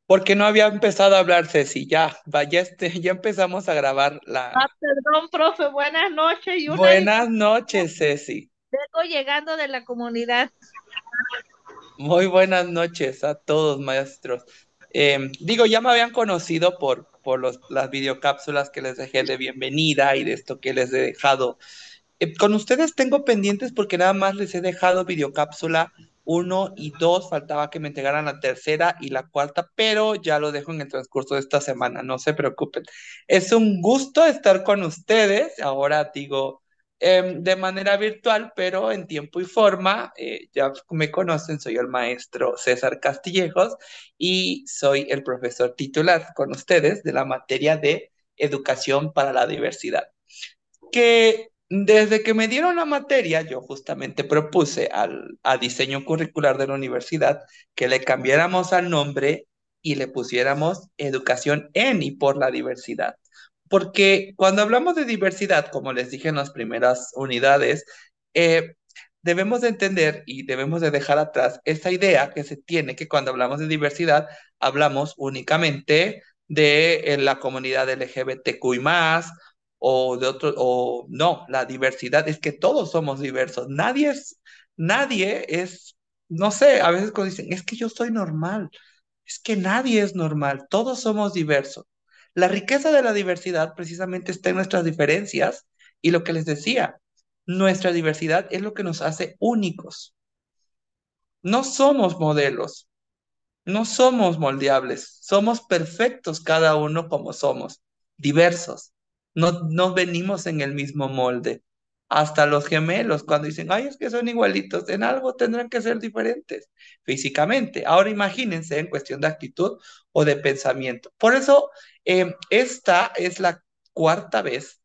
Porque no había empezado a hablar, Ceci. Ya, vaya, ya empezamos a grabar Ah, la... perdón, profe, buenas noches y una Buenas disculpa. noches, Ceci. Vengo llegando de la comunidad. Muy buenas noches a todos, maestros. Digo, ya me habían conocido por las videocápsulas que les dejé de bienvenida y de esto que les he dejado. Con ustedes tengo pendientes porque nada más les he dejado videocápsula uno y 2, faltaba que me entregaran la tercera y la cuarta, pero ya lo dejo en el transcurso de esta semana, no se preocupen. Es un gusto estar con ustedes, ahora digo de manera virtual, pero en tiempo y forma. Ya me conocen, soy el maestro César Castillejos y soy el profesor titular con ustedes de la materia de educación para la diversidad, que desde que me dieron la materia, yo justamente propuse a diseño curricular de la universidad que le cambiáramos al nombre y le pusiéramos educación en y por la diversidad. Porque cuando hablamos de diversidad, como les dije en las primeras unidades, eh, debemos de entender y debemos de dejar atrás esa idea que se tiene que cuando hablamos de diversidad, hablamos únicamente de la comunidad LGBTQI+, o de otro, o no, la diversidad es que todos somos diversos. Nadie es, no sé, a veces cuando dicen, es que yo soy normal, es que nadie es normal, todos somos diversos. La riqueza de la diversidad precisamente está en nuestras diferencias y lo que les decía, nuestra diversidad es lo que nos hace únicos. No somos modelos, no somos moldeables, somos perfectos cada uno como somos, diversos. No venimos en el mismo molde. Hasta los gemelos, cuando dicen, ay, es que son igualitos, en algo tendrán que ser diferentes físicamente. Ahora imagínense en cuestión de actitud o de pensamiento. Por eso, esta es la cuarta vez,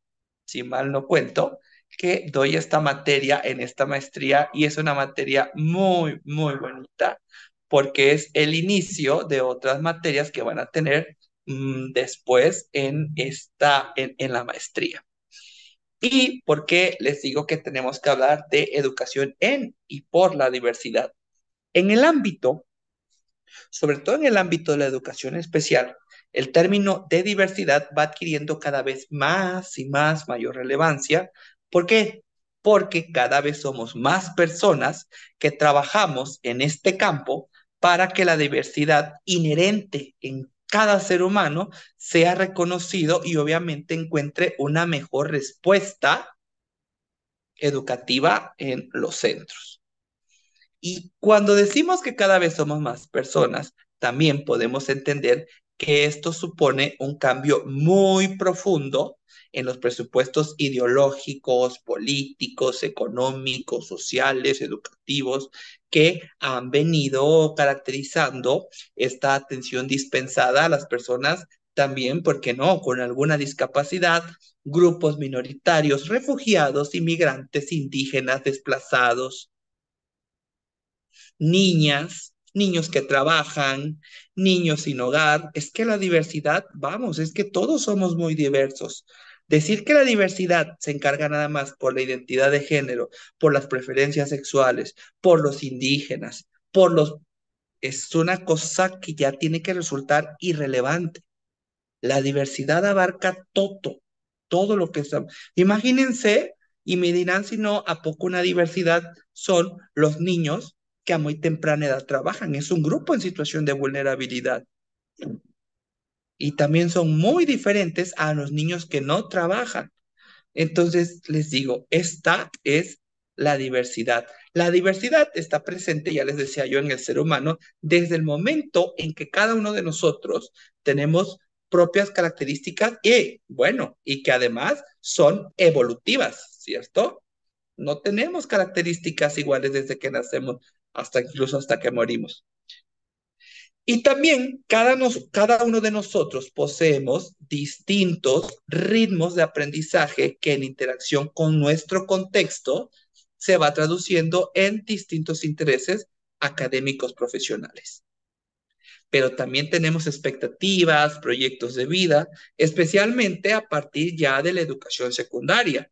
si mal no cuento, que doy esta materia en esta maestría y es una materia muy, muy bonita porque es el inicio de otras materias que van a tener después en la maestría. ¿Y por qué les digo que tenemos que hablar de educación en y por la diversidad? En el ámbito, sobre todo en el ámbito de la educación especial, el término de diversidad va adquiriendo cada vez más y más mayor relevancia. ¿Por qué? Porque cada vez somos más personas que trabajamos en este campo para que la diversidad inherente en cada ser humano sea reconocido y obviamente encuentre una mejor respuesta educativa en los centros. Y cuando decimos que cada vez somos más personas, también podemos entender que esto supone un cambio muy profundo en los presupuestos ideológicos, políticos, económicos, sociales, educativos, que han venido caracterizando esta atención dispensada a las personas también, ¿por qué no?, con alguna discapacidad, grupos minoritarios, refugiados, inmigrantes, indígenas, desplazados, niñas, niños que trabajan, niños sin hogar. Es que la diversidad, vamos, es que todos somos muy diversos. Decir que la diversidad se encarga nada más por la identidad de género, por las preferencias sexuales, por los indígenas, por los... es una cosa que ya tiene que resultar irrelevante. La diversidad abarca todo, todo lo que estamos. Imagínense y me dirán si no, ¿a poco una diversidad son los niños que a muy temprana edad trabajan? Es un grupo en situación de vulnerabilidad. Y también son muy diferentes a los niños que no trabajan. Entonces, les digo, esta es la diversidad. La diversidad está presente, ya les decía yo, en el ser humano desde el momento en que cada uno de nosotros tenemos propias características y, bueno, y que además son evolutivas, ¿cierto? No tenemos características iguales desde que nacemos hasta incluso hasta que morimos. Y también cada uno de nosotros poseemos distintos ritmos de aprendizaje que en interacción con nuestro contexto se va traduciendo en distintos intereses académicos profesionales. Pero también tenemos expectativas, proyectos de vida, especialmente a partir ya de la educación secundaria.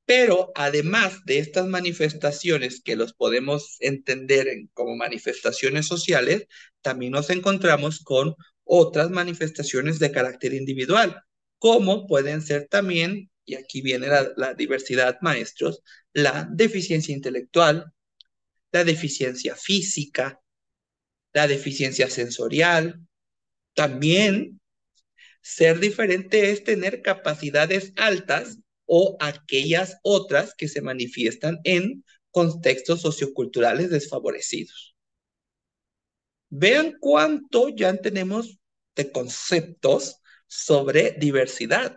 Pero además de estas manifestaciones que los podemos entender como manifestaciones sociales, también nos encontramos con otras manifestaciones de carácter individual, como pueden ser también, y aquí viene la diversidad, maestros, la deficiencia intelectual, la deficiencia física, la deficiencia sensorial. También ser diferente es tener capacidades altas o aquellas otras que se manifiestan en contextos socioculturales desfavorecidos. Vean cuánto ya tenemos de conceptos sobre diversidad.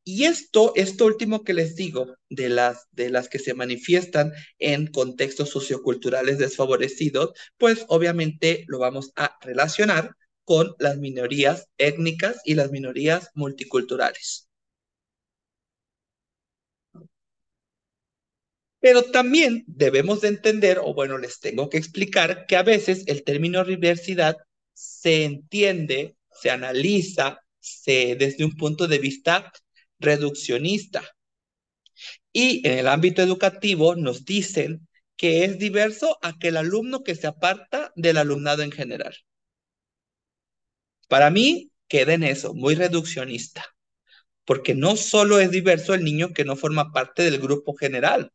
Y esto último que les digo, de las que se manifiestan en contextos socioculturales desfavorecidos, pues obviamente lo vamos a relacionar con las minorías étnicas y las minorías multiculturales. Pero también debemos de entender, o bueno, les tengo que explicar que a veces el término diversidad se entiende, se analiza desde un punto de vista reduccionista. Y en el ámbito educativo nos dicen que es diverso aquel alumno que se aparta del alumnado en general. Para mí, queda en eso, muy reduccionista, porque no solo es diverso el niño que no forma parte del grupo general.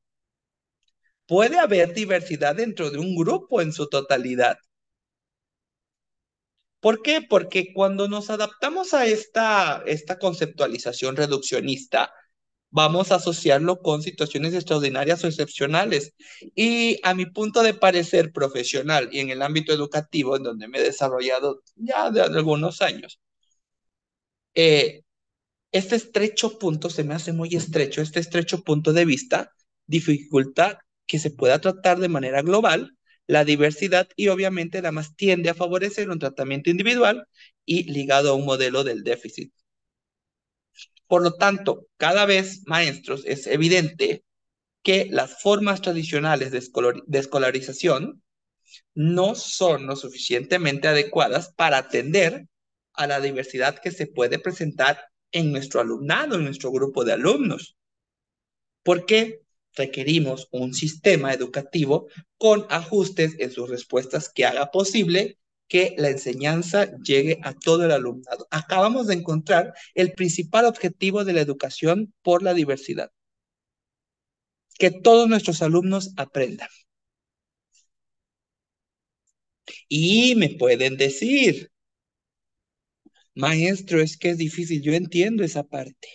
Puede haber diversidad dentro de un grupo en su totalidad. ¿Por qué? Porque cuando nos adaptamos a esta conceptualización reduccionista, vamos a asociarlo con situaciones extraordinarias o excepcionales. Y a mi punto de parecer profesional y en el ámbito educativo, en donde me he desarrollado ya de algunos años, eh, este estrecho punto se me hace muy estrecho, este estrecho punto de vista dificulta que se pueda tratar de manera global la diversidad y obviamente la más tiende a favorecer un tratamiento individual y ligado a un modelo del déficit. Por lo tanto, cada vez, maestros, es evidente que las formas tradicionales de escolarización no son lo suficientemente adecuadas para atender a la diversidad que se puede presentar en nuestro alumnado, en nuestro grupo de alumnos. Porque requerimos un sistema educativo con ajustes en sus respuestas que haga posible que la enseñanza llegue a todo el alumnado. Acabamos de encontrar el principal objetivo de la educación por la diversidad, que todos nuestros alumnos aprendan. Y me pueden decir, maestro, es que es difícil. Yo entiendo esa parte.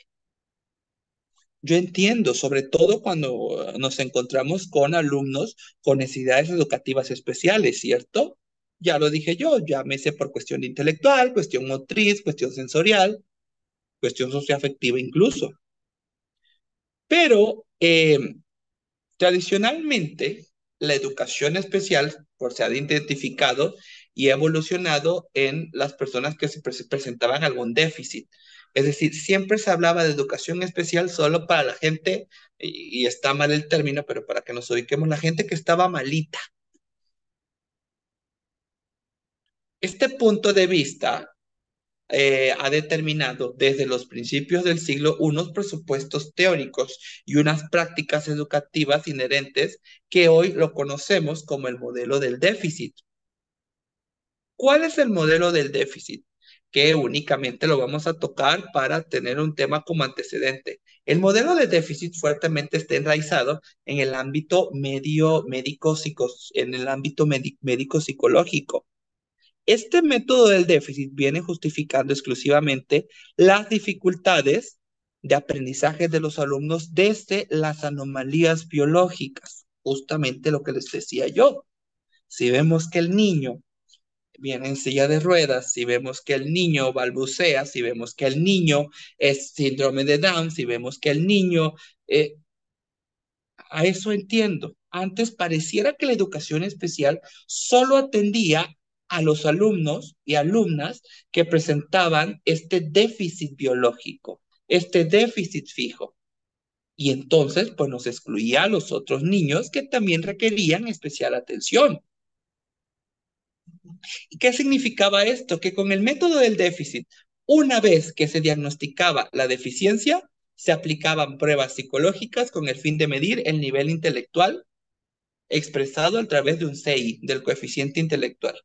Yo entiendo, sobre todo cuando nos encontramos con alumnos con necesidades educativas especiales, ¿cierto? Ya lo dije yo, llámese por cuestión intelectual, cuestión motriz, cuestión sensorial, cuestión socioafectiva incluso. Pero tradicionalmente, la educación especial se ha identificado y ha evolucionado en las personas que se presentaban algún déficit. Es decir, siempre se hablaba de educación especial solo para la gente, y está mal el término, pero para que nos ubiquemos, la gente que estaba malita. Este punto de vista ha determinado desde los principios del siglo unos presupuestos teóricos y unas prácticas educativas inherentes que hoy lo conocemos como el modelo del déficit. ¿Cuál es el modelo del déficit? Que únicamente lo vamos a tocar para tener un tema como antecedente. El modelo de déficit fuertemente está enraizado en el ámbito médico psicológico. Este método del déficit viene justificando exclusivamente las dificultades de aprendizaje de los alumnos desde las anomalías biológicas, justamente lo que les decía yo. Si vemos que el niño viene en silla de ruedas, si vemos que el niño balbucea, si vemos que el niño es síndrome de Down, si vemos que el niño a eso entiendo. Antes pareciera que la educación especial solo atendía a los alumnos y alumnas que presentaban este déficit biológico, este déficit fijo. Y entonces, pues nos excluía a los otros niños que también requerían especial atención. ¿Y qué significaba esto? Que con el método del déficit Una vez que se diagnosticaba la deficiencia, se aplicaban pruebas psicológicas con el fin de medir el nivel intelectual expresado a través de un CI, del coeficiente intelectual,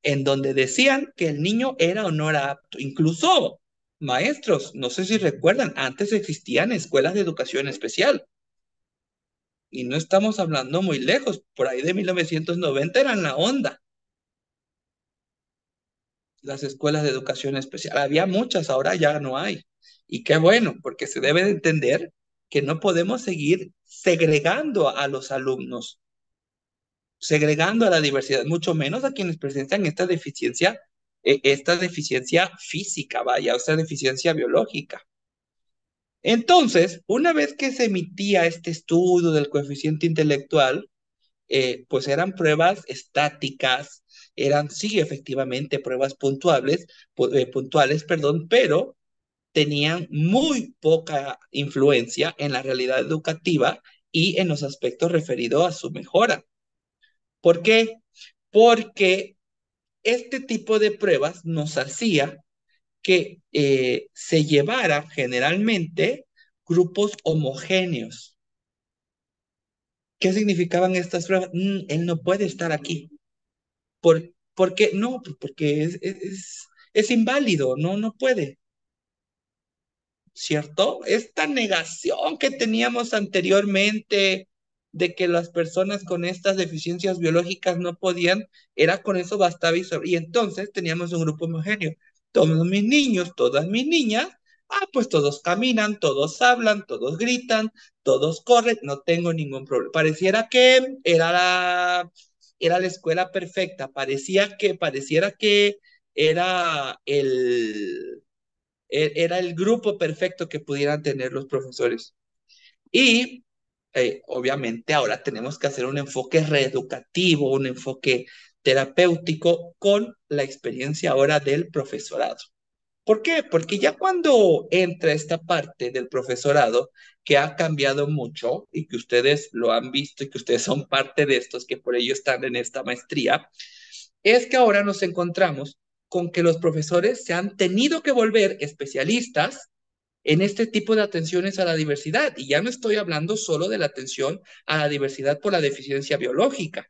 en donde decían que el niño era o no era apto. Incluso, maestros, no sé si recuerdan, antes existían escuelas de educación especial. Y no estamos hablando muy lejos, por ahí de 1990 eran la onda, las escuelas de educación especial. Había muchas, ahora ya no hay. Y qué bueno, porque se debe de entender que no podemos seguir segregando a los alumnos, segregando a la diversidad, mucho menos a quienes presentan esta deficiencia física, vaya, o esta deficiencia biológica. Entonces, una vez que se emitía este estudio del coeficiente intelectual, pues eran pruebas estáticas, eran sí efectivamente pruebas puntuales, perdón, pero tenían muy poca influencia en la realidad educativa y en los aspectos referidos a su mejora. ¿Por qué? Porque este tipo de pruebas nos hacía que se llevara generalmente grupos homogéneos. ¿Qué significaban estas pruebas? Él no puede estar aquí. ¿Por qué? No, pues porque es inválido, no puede. ¿Cierto? Esta negación que teníamos anteriormente de que las personas con estas deficiencias biológicas no podían, era con eso bastaba y entonces teníamos un grupo homogéneo. Todos mis niños, todas mis niñas, pues todos caminan, todos hablan, todos gritan, todos corren, no tengo ningún problema. Pareciera que era la escuela perfecta, pareciera que era era el grupo perfecto que pudieran tener los profesores. Y obviamente ahora tenemos que hacer un enfoque reeducativo, un enfoque terapéutico con la experiencia ahora del profesorado. ¿Por qué? Porque ya cuando entra esta parte del profesorado, que ha cambiado mucho y que ustedes lo han visto y que ustedes son parte de estos que por ello están en esta maestría, es que ahora nos encontramos con que los profesores se han tenido que volver especialistas en este tipo de atenciones a la diversidad. Y ya no estoy hablando solo de la atención a la diversidad por la deficiencia biológica.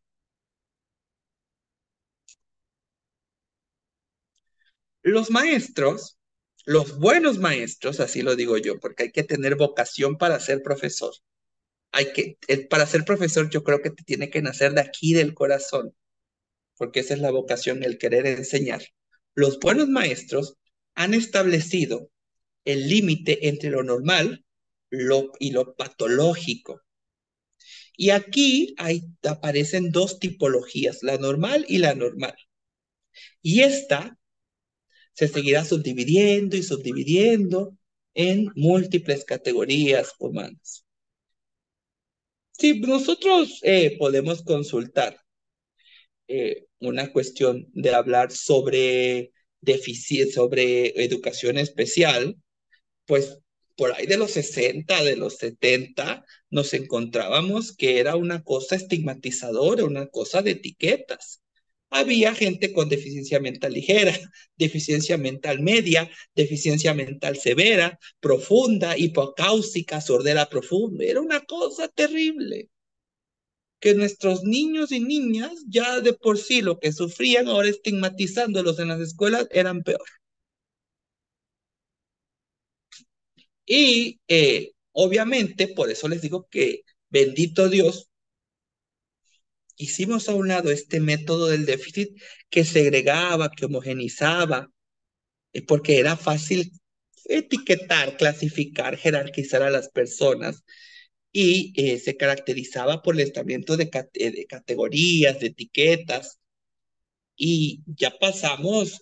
Los maestros, los buenos maestros, así lo digo yo, porque hay que tener vocación para ser profesor. Para ser profesor yo creo que te tiene que nacer de aquí del corazón, porque esa es la vocación, el querer enseñar. Los buenos maestros han establecido el límite entre lo normal y lo patológico. Y aquí aparecen dos tipologías, la normal y la normal. Y esta se seguirá subdividiendo y subdividiendo en múltiples categorías humanas. Sí, nosotros podemos consultar una cuestión de hablar sobre educación especial, pues por ahí de los 60, de los 70, nos encontrábamos que era una cosa estigmatizadora, una cosa de etiquetas. Había gente con deficiencia mental ligera, deficiencia mental media, deficiencia mental severa, profunda, hipocáusica, sordera profunda. Era una cosa terrible. Que nuestros niños y niñas ya de por sí lo que sufrían, ahora estigmatizándolos en las escuelas, eran peor. Y obviamente, por eso les digo que bendito Dios, hicimos a un lado este método del déficit que segregaba, que homogenizaba, porque era fácil etiquetar, clasificar, jerarquizar a las personas y se caracterizaba por el establecimiento de categorías, de etiquetas. Y ya pasamos,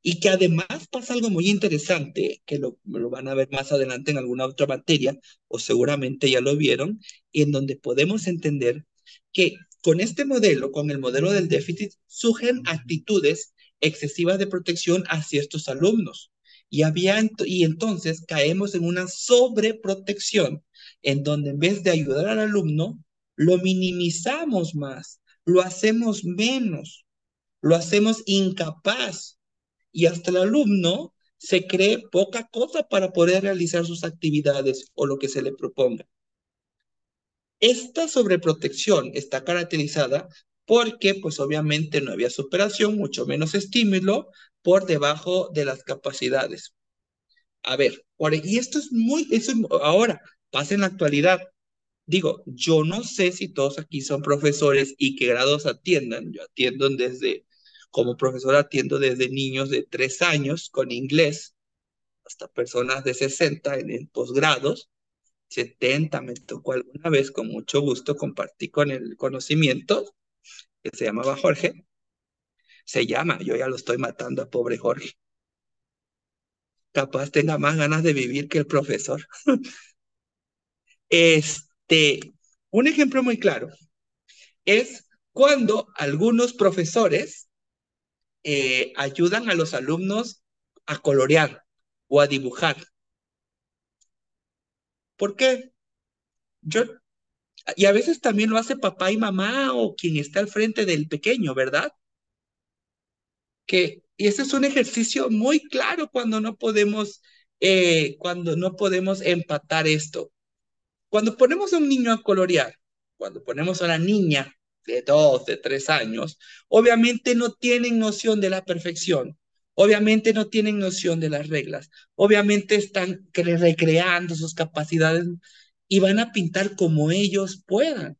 y que además pasa algo muy interesante, que lo van a ver más adelante en alguna otra materia, o seguramente ya lo vieron, y en donde podemos entender que con este modelo, con el modelo del déficit, surgen actitudes excesivas de protección hacia estos alumnos. Y entonces caemos en una sobreprotección, en donde en vez de ayudar al alumno, lo minimizamos más, lo hacemos menos, lo hacemos incapaz y hasta el alumno se cree poca cosa para poder realizar sus actividades o lo que se le proponga. Esta sobreprotección está caracterizada porque, pues obviamente no había superación, mucho menos estímulo por debajo de las capacidades. A ver, y esto es ahora, pasa en la actualidad. Digo, yo no sé si todos aquí son profesores y qué grados atiendan. Yo atiendo como profesor atiendo desde niños de 3 años con inglés hasta personas de 60 en posgrados. 70 me tocó alguna vez, con mucho gusto compartí con el conocimiento, que se llamaba Jorge. Yo ya lo estoy matando a pobre Jorge. Capaz tenga más ganas de vivir que el profesor. Este, un ejemplo muy claro es cuando algunos profesores ayudan a los alumnos a colorear o a dibujar. ¿Por qué? Yo, y a veces también lo hace papá y mamá o quien está al frente del pequeño, ¿verdad? Y ese es un ejercicio muy claro cuando no podemos empatar esto. Cuando ponemos a un niño a colorear, cuando ponemos a una niña de 2, de 3 años, obviamente no tienen noción de la perfección, obviamente no tienen noción de las reglas, obviamente están recreando sus capacidades y van a pintar como ellos puedan.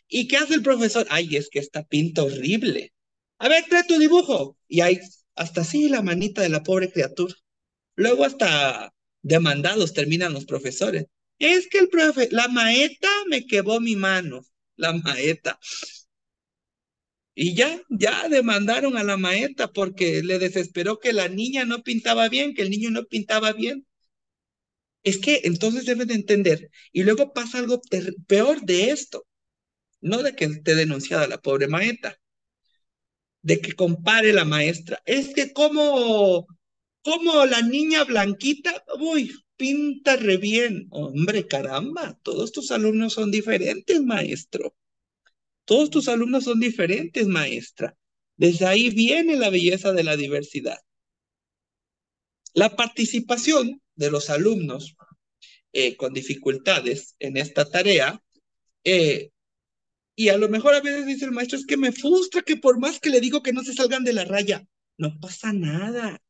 ¿Y qué hace el profesor? Ay, es que esta pinta horrible. A ver, trae tu dibujo. Y ahí, hasta así la manita de la pobre criatura. Luego hasta demandados terminan los profesores. Es que la maeta me quebró mi mano, la maeta. Y ya demandaron a la maeta porque le desesperó que la niña no pintaba bien, que el niño no pintaba bien. Es que entonces deben de entender. Y luego pasa algo peor de esto, no de que esté denunciada la pobre maeta, de que compare la maestra. Es que como la niña blanquita, uy, pinta re bien. Hombre, caramba, todos tus alumnos son diferentes, maestro. Todos tus alumnos son diferentes, maestra. Desde ahí viene la belleza de la diversidad. La participación de los alumnos con dificultades en esta tarea, eh, y a lo mejor a veces dice el maestro, es que me frustra que por más que le digo que no se salgan de la raya, no pasa nada.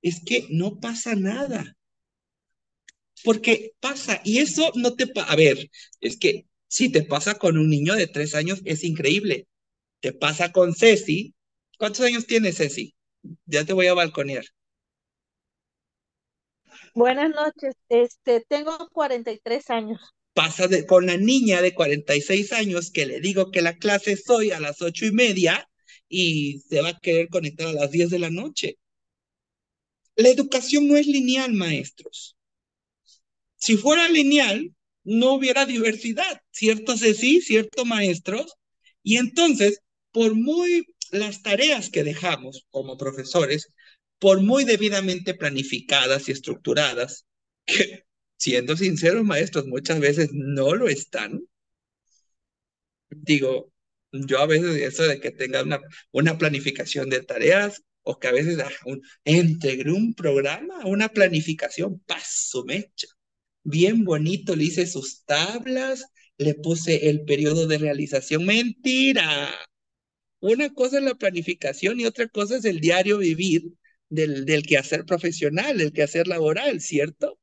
Es que no pasa nada. Porque pasa, y eso no te pasa. A ver, es que si te pasa con un niño de 3 años, es increíble. Te pasa con Ceci. ¿Cuántos años tiene Ceci? Ya te voy a balconear. Buenas noches. Tengo 43 años. Con la niña de 46 años que le digo que la clase es hoy a las 8:30 y se va a querer conectar a las 10 de la noche. La educación no es lineal, maestros. Si fuera lineal, no hubiera diversidad, ¿cierto, Ceci? ¿Cierto, maestros? Y entonces, por muy las tareas que dejamos como profesores, por muy debidamente planificadas y estructuradas, que siendo sinceros, maestros, muchas veces no lo están. Digo, yo a veces eso de que tenga una planificación de tareas o que a veces integré un programa, una planificación, paso mecha bien bonito, le hice sus tablas, le puse el periodo de realización. Mentira. Una cosa es la planificación y otra cosa es el diario vivir del quehacer profesional, del quehacer laboral, ¿cierto?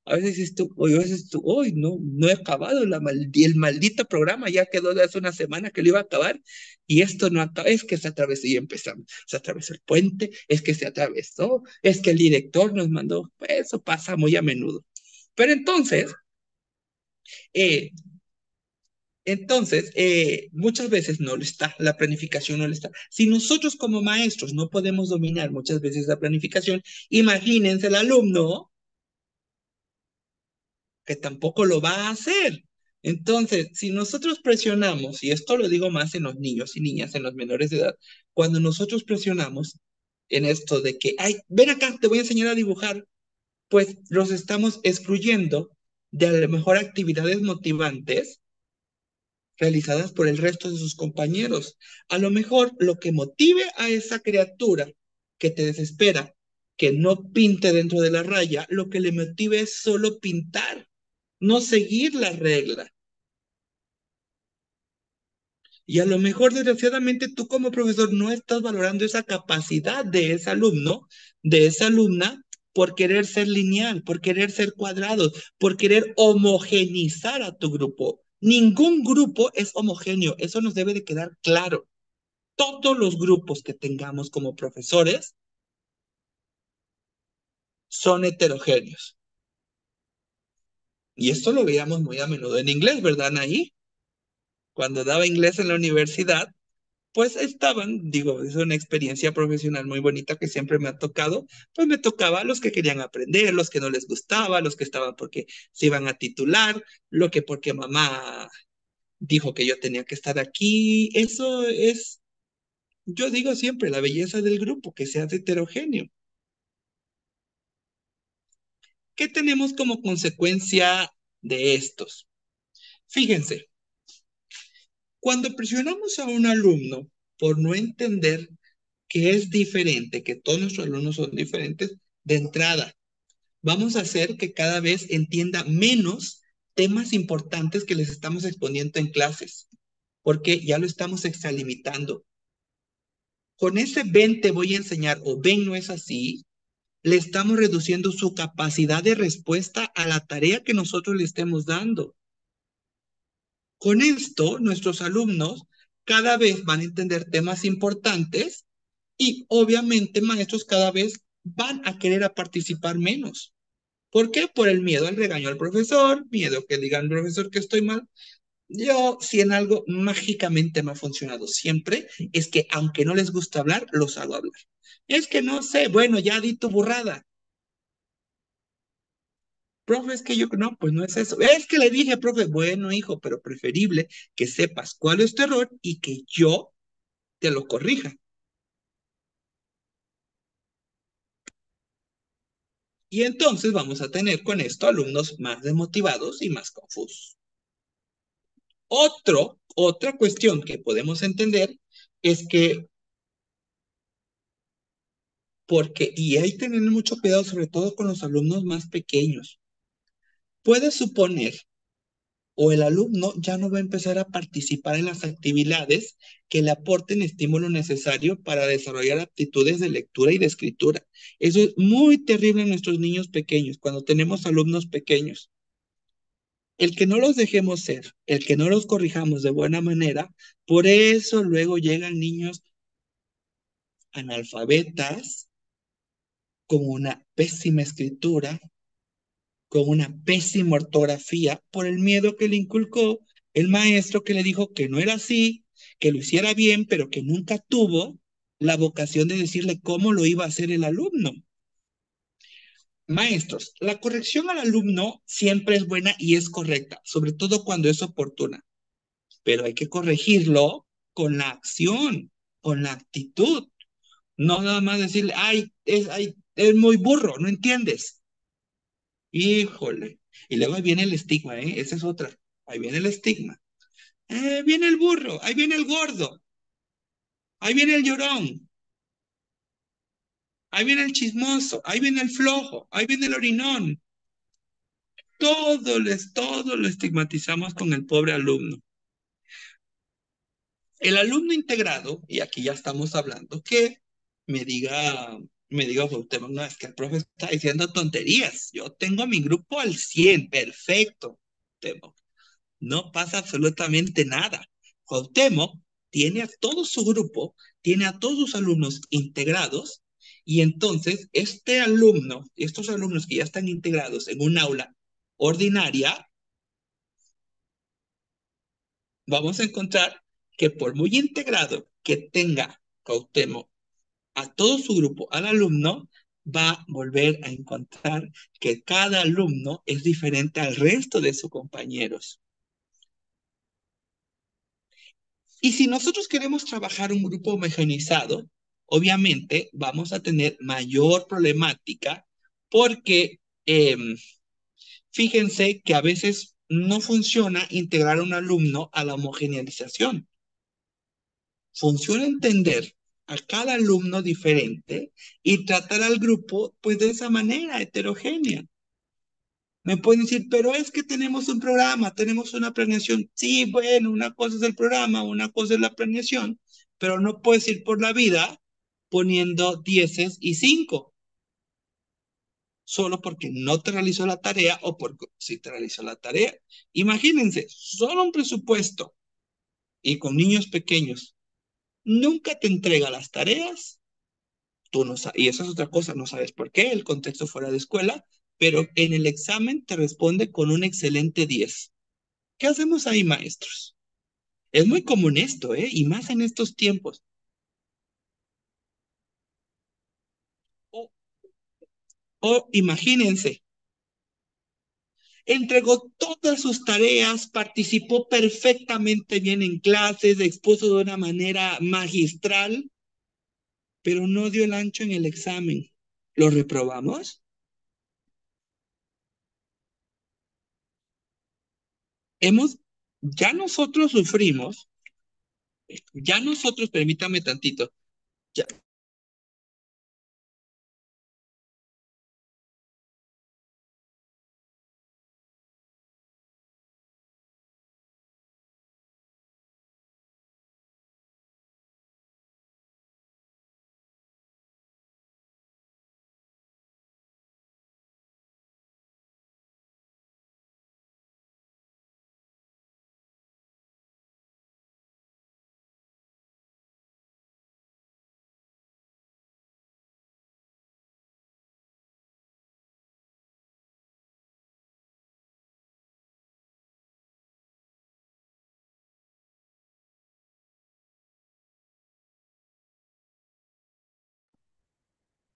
A veces dices tú, a veces tú, hoy no he acabado el maldito programa, ya quedó de hace una semana que lo iba a acabar y esto no acaba, es que se atravesó y empezamos, se atravesó el puente, es que se atravesó, es que el director nos mandó, eso pasa muy a menudo. Pero eh, muchas veces no lo está, la planificación no lo está. Si nosotros como maestros no podemos dominar muchas veces la planificación, imagínense el alumno que tampoco lo va a hacer. Entonces, si nosotros presionamos, y esto lo digo más en los niños y niñas, en los menores de edad, cuando nosotros presionamos en esto de que, ay, ven acá, te voy a enseñar a dibujar, pues los estamos excluyendo de a lo mejor actividades motivantes realizadas por el resto de sus compañeros. A lo mejor lo que motive a esa criatura que te desespera, que no pinte dentro de la raya, lo que le motive es solo pintar, no seguir la regla. Y a lo mejor, desgraciadamente, tú como profesor no estás valorando esa capacidad de ese alumno, de esa alumna, por querer ser lineal, por querer ser cuadrado, por querer homogenizar a tu grupo. Ningún grupo es homogéneo, eso nos debe de quedar claro. Todos los grupos que tengamos como profesores son heterogéneos. Y esto lo veíamos muy a menudo en inglés, ¿verdad, Anaí? Cuando daba inglés en la universidad, pues estaban, digo, es una experiencia profesional muy bonita que siempre me ha tocado, pues me tocaba a los que querían aprender, los que no les gustaba, los que estaban porque se iban a titular, lo que porque mamá dijo que yo tenía que estar aquí. Eso es, yo digo siempre, la belleza del grupo, que sea heterogéneo. ¿Qué tenemos como consecuencia de estos? Fíjense, cuando presionamos a un alumno por no entender que es diferente, que todos nuestros alumnos son diferentes, de entrada, vamos a hacer que cada vez entienda menos temas importantes que les estamos exponiendo en clases, porque ya lo estamos extralimitando. Con ese ven te voy a enseñar o ven no es así, le estamos reduciendo su capacidad de respuesta a la tarea que nosotros le estemos dando. Con esto, nuestros alumnos cada vez van a entender temas importantes y obviamente maestros cada vez van a querer a participar menos. ¿Por qué? Por el miedo al regaño al profesor, miedo que digan al profesor que estoy mal. Yo, si en algo mágicamente me ha funcionado siempre, es que aunque no les gusta hablar, los hago hablar. Es que no sé, bueno, ya di tu burrada. Profe, es que yo, no, pues no es eso. Es que le dije, profe, bueno, hijo, pero preferible que sepas cuál es tu error y que yo te lo corrija. Y entonces vamos a tener con esto alumnos más desmotivados y más confusos. Otra cuestión que podemos entender es que, porque, y hay que tener mucho cuidado, sobre todo con los alumnos más pequeños, puede suponer o el alumno ya no va a empezar a participar en las actividades que le aporten estímulo necesario para desarrollar aptitudes de lectura y de escritura. Eso es muy terrible en nuestros niños pequeños, cuando tenemos alumnos pequeños. El que no los dejemos ser, el que no los corrijamos de buena manera, por eso luego llegan niños analfabetas, con una pésima escritura, con una pésima ortografía, por el miedo que le inculcó el maestro que le dijo que no era así, que lo hiciera bien, pero que nunca tuvo la vocación de decirle cómo lo iba a hacer el alumno. Maestros, la corrección al alumno siempre es buena y es correcta, sobre todo cuando es oportuna, pero hay que corregirlo con la acción, con la actitud. No nada más decirle, ay, es muy burro, no entiendes. Híjole. Y luego ahí viene el estigma, ¿eh? Esa es otra. Ahí viene el estigma. Viene el burro, ahí viene el gordo, ahí viene el llorón, ahí viene el chismoso, ahí viene el flojo, ahí viene el orinón. Todo lo estigmatizamos con el pobre alumno. El alumno integrado, y aquí ya estamos hablando, que me diga, me diga, Cuauhtémoc, no, es que el profe está diciendo tonterías. Yo tengo mi grupo al 100 perfecto. Cuauhtémoc. No pasa absolutamente nada. Cuauhtémoc tiene a todo su grupo, tiene a todos sus alumnos integrados, y entonces este alumno, estos alumnos que ya están integrados en un aula ordinaria, vamos a encontrar que por muy integrado que tenga Cuauhtémoc a todo su grupo, al alumno, va a volver a encontrar que cada alumno es diferente al resto de sus compañeros. Y si nosotros queremos trabajar un grupo homogeneizado, obviamente vamos a tener mayor problemática porque fíjense que a veces no funciona integrar a un alumno a la homogeneización. Funciona entender a cada alumno diferente y tratar al grupo pues de esa manera heterogénea. Me pueden decir, pero es que tenemos un programa, tenemos una planeación. Sí, bueno, una cosa es el programa, una cosa es la planeación, pero no puedes ir por la vida poniendo dieces y 5 solo porque no te realizó la tarea o porque sí te realizó la tarea. Imagínense, solo un presupuesto y con niños pequeños nunca te entrega las tareas, tú no sabes, y eso es otra cosa, no sabes por qué, el contexto fuera de escuela, pero en el examen te responde con un excelente 10. ¿Qué hacemos ahí, maestros? Es muy común esto, ¿eh? Y más en estos tiempos. O, o imagínense, entregó todas sus tareas, participó perfectamente bien en clases, expuso de una manera magistral, pero no dio el ancho en el examen. ¿Lo reprobamos? Hemos, ya nosotros sufrimos, ya nosotros, permítame tantito, ya,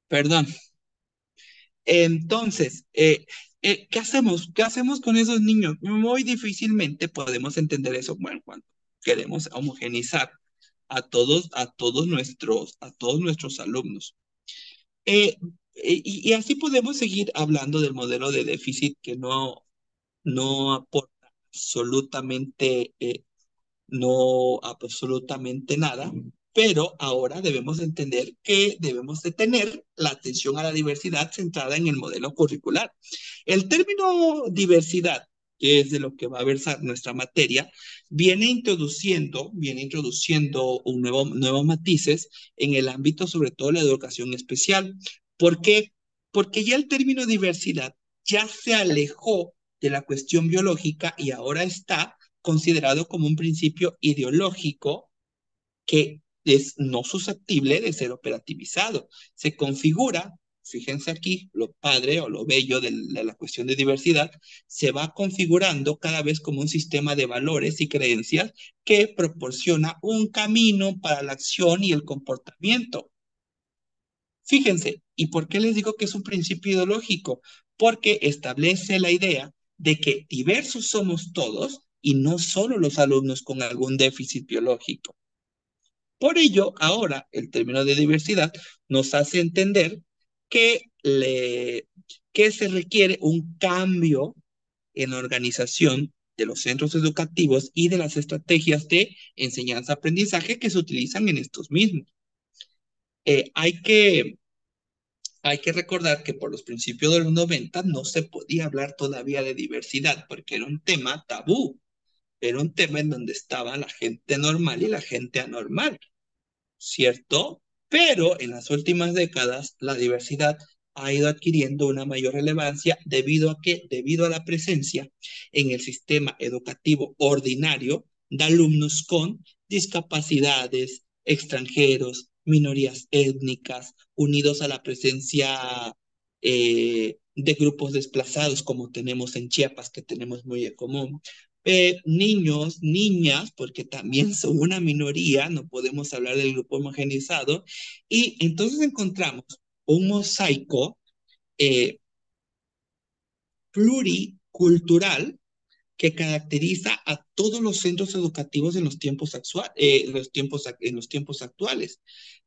perdón. Entonces, ¿qué hacemos? ¿Qué hacemos con esos niños? Muy difícilmente podemos entender eso. Bueno, cuando queremos homogenizar a todos nuestros alumnos. Eh, y así podemos seguir hablando del modelo de déficit que no aporta absolutamente no absolutamente nada, pero ahora debemos entender que debemos de tener la atención a la diversidad centrada en el modelo curricular. El término diversidad, que es de lo que va a versar nuestra materia, viene introduciendo nuevos matices en el ámbito, sobre todo la educación especial. ¿Por qué? Porque ya el término diversidad ya se alejó de la cuestión biológica y ahora está considerado como un principio ideológico que es no susceptible de ser operativizado. Se configura, fíjense aquí, lo padre o lo bello de la cuestión de diversidad, se va configurando cada vez como un sistema de valores y creencias que proporciona un camino para la acción y el comportamiento. Fíjense, ¿y por qué les digo que es un principio ideológico? Porque establece la idea de que diversos somos todos y no solo los alumnos con algún déficit biológico. Por ello, ahora el término de diversidad nos hace entender que, que se requiere un cambio en la organización de los centros educativos y de las estrategias de enseñanza-aprendizaje que se utilizan en estos mismos. Eh, hay que Hay que recordar que por los principios de los 90 no se podía hablar todavía de diversidad porque era un tema tabú, era un tema en donde estaba la gente normal y la gente anormal. ¿Cierto? Pero en las últimas décadas la diversidad ha ido adquiriendo una mayor relevancia debido a la presencia en el sistema educativo ordinario de alumnos con discapacidades, extranjeros, minorías étnicas, unidos a la presencia de grupos desplazados como tenemos en Chiapas, que tenemos muy en común, niños, niñas, porque también son una minoría, no podemos hablar del grupo homogenizado, y entonces encontramos un mosaico eh, pluricultural que caracteriza a todos los centros educativos en los tiempos actuales.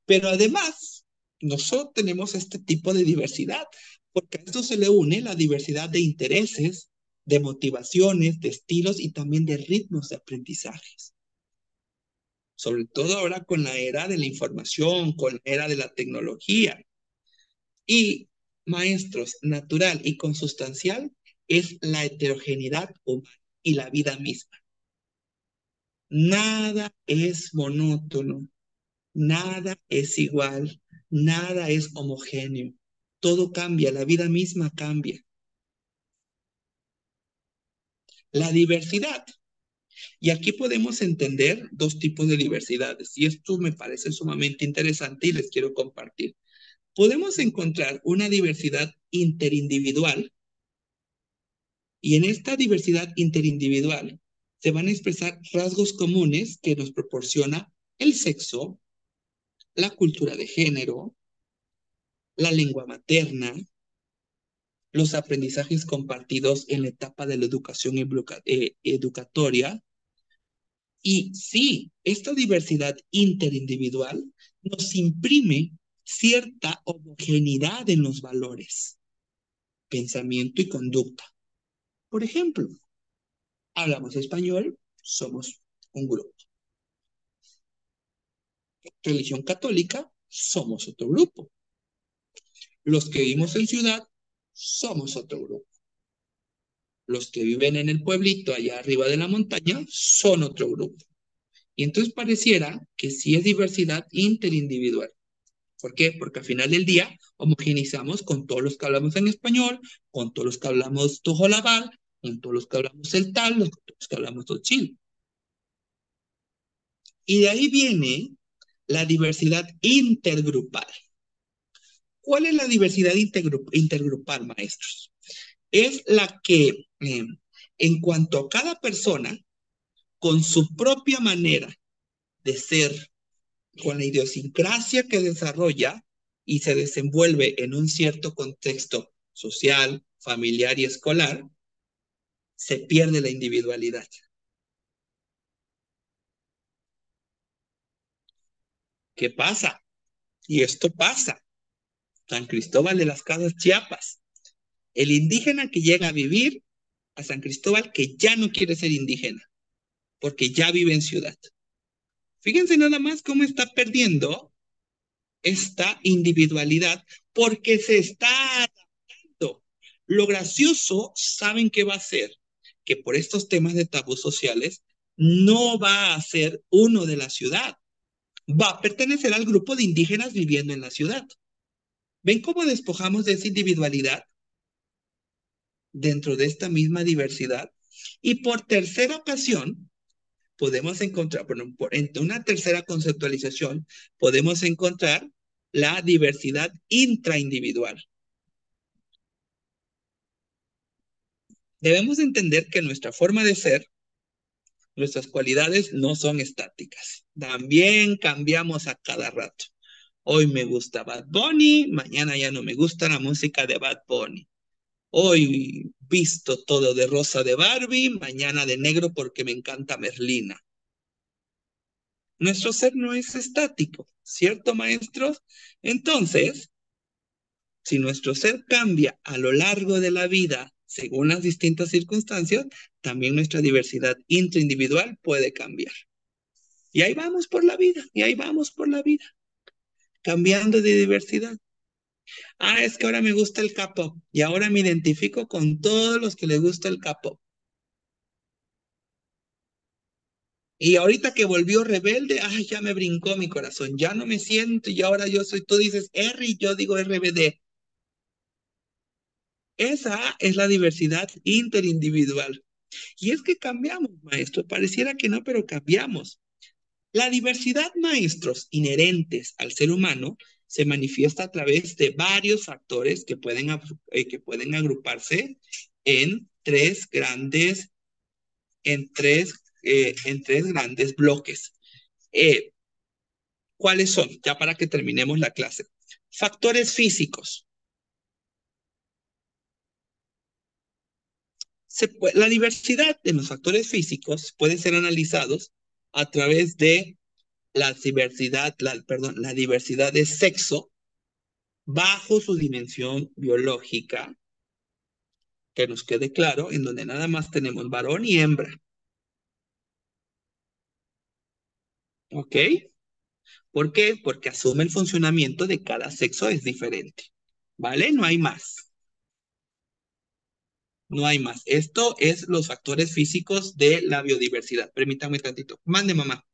Pero además, nosotros tenemos este tipo de diversidad, porque a esto se le une la diversidad de intereses, de motivaciones, de estilos y también de ritmos de aprendizajes. Sobre todo ahora con la era de la información, con la era de la tecnología. Y maestros, natural y consustancial es la heterogeneidad humana y la vida misma. Nada es monótono, nada es igual, nada es homogéneo. Todo cambia, la vida misma cambia. La diversidad. Y aquí podemos entender dos tipos de diversidades. Y esto me parece sumamente interesante y les quiero compartir. Podemos encontrar una diversidad interindividual y en esta diversidad interindividual se van a expresar rasgos comunes que nos proporciona el sexo, la cultura de género, la lengua materna, los aprendizajes compartidos en la etapa de la educación educatoria. Y sí, esta diversidad interindividual nos imprime cierta homogeneidad en los valores, pensamiento y conducta. Por ejemplo, hablamos español, somos un grupo. Religión católica, somos otro grupo. Los que vivimos en ciudad, somos otro grupo. Los que viven en el pueblito allá arriba de la montaña, son otro grupo. Y entonces pareciera que sí es diversidad interindividual. ¿Por qué? Porque al final del día homogenizamos con todos los que hablamos en español, con todos los que hablamos tojolabal, con todos los que hablamos el tal, con todos los que hablamos tochil. Y de ahí viene la diversidad intergrupal. ¿Cuál es la diversidad intergrupal, maestros? Es la que, en cuanto a cada persona, con su propia manera de ser, con la idiosincrasia que desarrolla y se desenvuelve en un cierto contexto social, familiar y escolar, se pierde la individualidad. ¿Qué pasa? Y esto pasa. San Cristóbal de las Casas, Chiapas. El indígena que llega a vivir a San Cristóbal que ya no quiere ser indígena, porque ya vive en ciudad. Fíjense nada más cómo está perdiendo esta individualidad porque se está adaptando. Lo gracioso, ¿saben qué va a ser? Que por estos temas de tabús sociales no va a ser uno de la ciudad, va a pertenecer al grupo de indígenas viviendo en la ciudad. ¿Ven cómo despojamos de esa individualidad dentro de esta misma diversidad? Y por tercera ocasión, podemos encontrar, bueno, en una tercera conceptualización, podemos encontrar la diversidad intraindividual. Debemos entender que nuestra forma de ser, nuestras cualidades no son estáticas. También cambiamos a cada rato. Hoy me gusta Bad Bunny, mañana ya no me gusta la música de Bad Bunny. Hoy visto todo de rosa de Barbie, mañana de negro porque me encanta Merlina. Nuestro ser no es estático, ¿cierto, maestros? Entonces, si nuestro ser cambia a lo largo de la vida según las distintas circunstancias, también nuestra diversidad intraindividual puede cambiar. Y ahí vamos por la vida, y ahí vamos por la vida, cambiando de diversidad. Ah, es que ahora me gusta el K-pop y ahora me identifico con todos los que les gusta el K-pop. Y ahorita que volvió rebelde, ay, ya me brincó mi corazón, ya no me siento y ahora yo soy, tú dices R y yo digo RBD. Esa es la diversidad interindividual. Y es que cambiamos, maestro, pareciera que no, pero cambiamos. La diversidad, maestros, inherentes al ser humano se manifiesta a través de varios factores que pueden agruparse en tres grandes, en tres grandes bloques. ¿Cuáles son? Ya para que terminemos la clase. Factores físicos. La diversidad de los factores físicos puede ser analizados a través de la diversidad de sexo bajo su dimensión biológica, que nos quede claro, en donde nada más tenemos varón y hembra. ¿Ok? ¿Por qué? Porque asume el funcionamiento de cada sexo es diferente. ¿Vale? No hay más. No hay más. Esto es los factores físicos de la biodiversidad. Permítame tantito. Mande, mamá.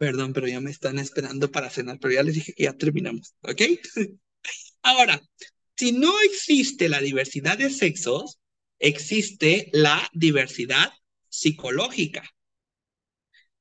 Perdón, pero ya me están esperando para cenar, pero ya les dije que ya terminamos. ¿Ok? Ahora, si no existe la diversidad de sexos, existe la diversidad psicológica.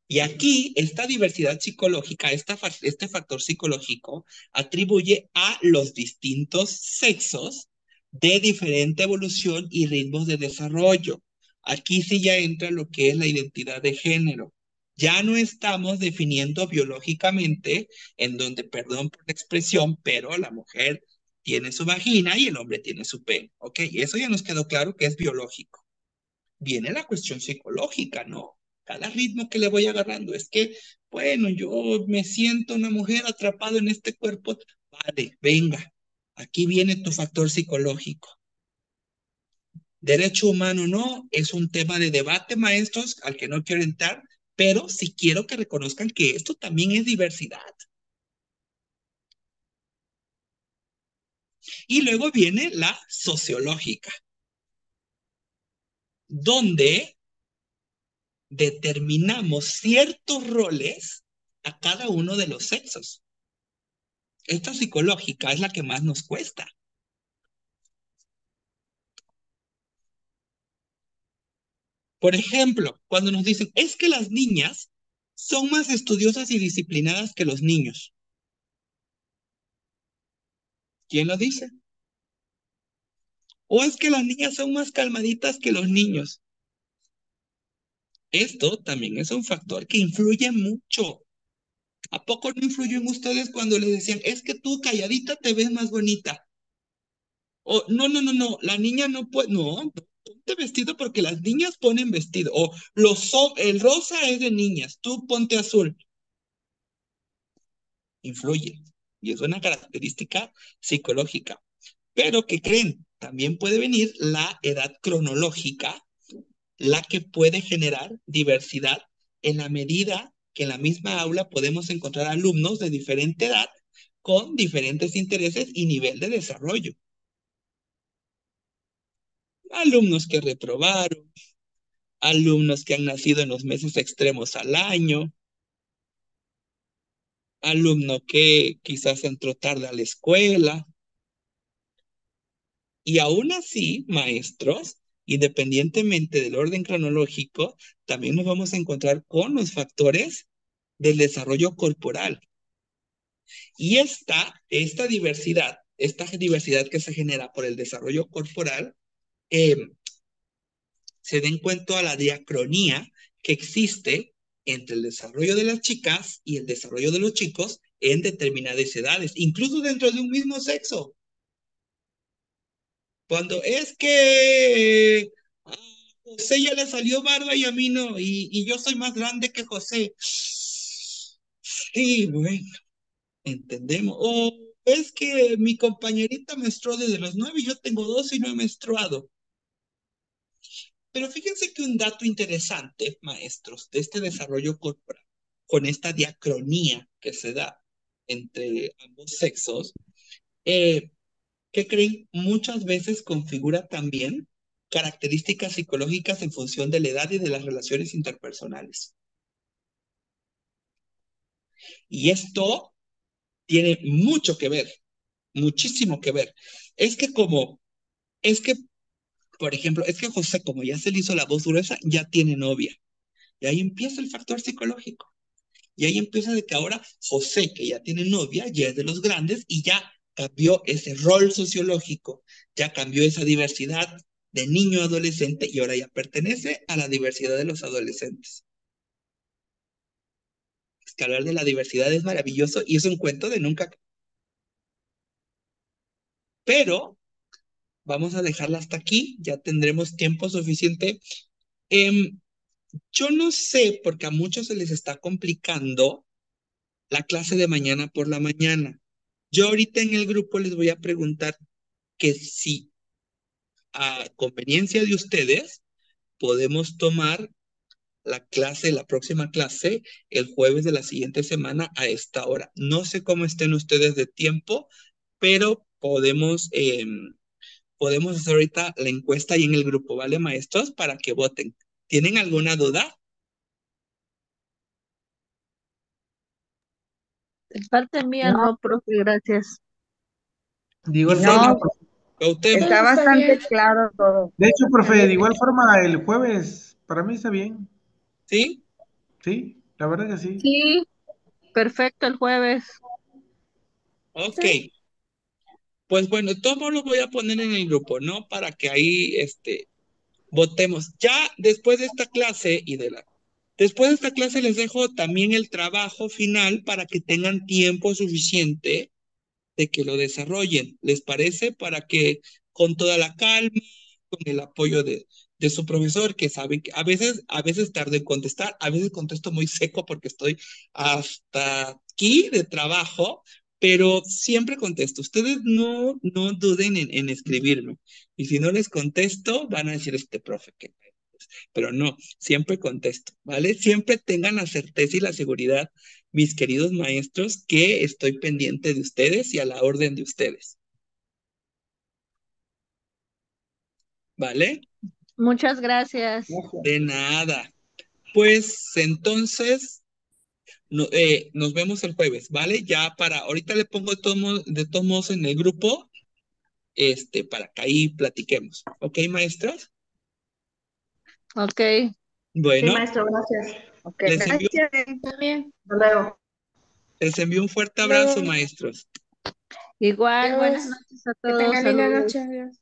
Y aquí, esta diversidad psicológica, este factor psicológico, atribuye a los distintos sexos de diferente evolución y ritmos de desarrollo. Aquí sí ya entra lo que es la identidad de género. Ya no estamos definiendo biológicamente, en donde, perdón por la expresión, pero la mujer tiene su vagina y el hombre tiene su pene. ¿Ok? Y eso ya nos quedó claro que es biológico. Viene la cuestión psicológica, ¿no? Cada ritmo que le voy agarrando es que, bueno, yo me siento una mujer atrapado en este cuerpo. Vale, venga, aquí viene tu factor psicológico. Derecho humano no, es un tema de debate, maestros, al que no quiero entrar, pero sí quiero que reconozcan que esto también es diversidad. Y luego viene la sociológica, donde determinamos ciertos roles a cada uno de los sexos. Esta psicológica es la que más nos cuesta. Por ejemplo, cuando nos dicen, es que las niñas son más estudiosas y disciplinadas que los niños. ¿Quién lo dice? O es que las niñas son más calmaditas que los niños. Esto también es un factor que influye mucho. ¿A poco no influyó en ustedes cuando les decían, es que tú calladita te ves más bonita? O no, no, no, no, la niña no puede, no, ponte vestido porque las niñas ponen vestido. O el rosa es de niñas, tú ponte azul. Influye. Y es una característica psicológica. Pero, ¿qué creen? También puede venir la edad cronológica, la que puede generar diversidad en la medida que en la misma aula podemos encontrar alumnos de diferente edad con diferentes intereses y nivel de desarrollo. Alumnos que reprobaron, alumnos que han nacido en los meses extremos al año, alumno que quizás entró tarde a la escuela. Y aún así, maestros, independientemente del orden cronológico, también nos vamos a encontrar con los factores del desarrollo corporal. Y esta diversidad que se genera por el desarrollo corporal, eh, se da en cuenta a la diacronía que existe entre el desarrollo de las chicas y el desarrollo de los chicos en determinadas edades, incluso dentro de un mismo sexo. Cuando es que a José ya le salió barba y a mí no, y yo soy más grande que José. Sí, bueno, entendemos. O es que mi compañerita menstruó desde los 9 y yo tengo 12 y no he menstruado. Pero fíjense que un dato interesante, maestros, de este desarrollo corporal, con esta diacronía que se da entre ambos sexos, eh, ¿qué creen? Muchas veces configura también características psicológicas en función de la edad y de las relaciones interpersonales. Y esto tiene mucho que ver, muchísimo que ver. Es que es que, por ejemplo, es que José, como ya se le hizo la voz gruesa, ya tiene novia. Y ahí empieza el factor psicológico. Y ahí empieza de que ahora José, que ya tiene novia, ya es de los grandes y ya cambió ese rol sociológico, ya cambió esa diversidad de niño adolescente y ahora ya pertenece a la diversidad de los adolescentes. Es que hablar de la diversidad es maravilloso y es un cuento de nunca. Pero vamos a dejarla hasta aquí, ya tendremos tiempo suficiente. Em, yo no sé, porque a muchos se les está complicando la clase de mañana por la mañana. Yo ahorita en el grupo les voy a preguntar que si a conveniencia de ustedes podemos tomar la próxima clase, el jueves de la siguiente semana a esta hora. No sé cómo estén ustedes de tiempo, pero podemos hacer ahorita la encuesta ahí en el grupo, ¿vale, maestros? Para que voten. ¿Tienen alguna duda? De parte mía, No, no, profe, gracias. De igual Gisela, forma, no, Cuauhtémoc, está Está bastante bien. claro todo. de hecho, profe, de igual forma el jueves, para mí está bien. ¿sí? Sí, la verdad que sí. Sí, perfecto, el jueves. Ok. Sí. Pues bueno, todo lo voy a poner en el grupo, ¿no? Para que ahí, votemos. Ya después de esta clase después de esta clase les dejo también el trabajo final para que tengan tiempo suficiente de que lo desarrollen. ¿Les parece? Para que con toda la calma, con el apoyo de su profesor, que saben que a veces tardo en contestar, a veces contesto muy seco porque estoy hasta aquí de trabajo, pero siempre contesto. Ustedes no duden en escribirme. Y si no les contesto, van a decir este profe que pero no, siempre contesto, ¿vale? Siempre tengan la certeza y la seguridad, mis queridos maestros, que estoy pendiente de ustedes y a la orden de ustedes, ¿vale? Muchas gracias. De nada. Pues entonces nos vemos el jueves, ¿vale? Ya ahorita le pongo de todos modos en el grupo, para que ahí platiquemos. ¿Ok, maestros? Ok, Sí, Bueno, maestro, gracias. Ok, les envío, gracias. Está bien. Hasta luego. les envío un fuerte abrazo, Luego, maestros. igual, buenas Dios, noches a que todos, tengan linda saludos. noche. Adiós.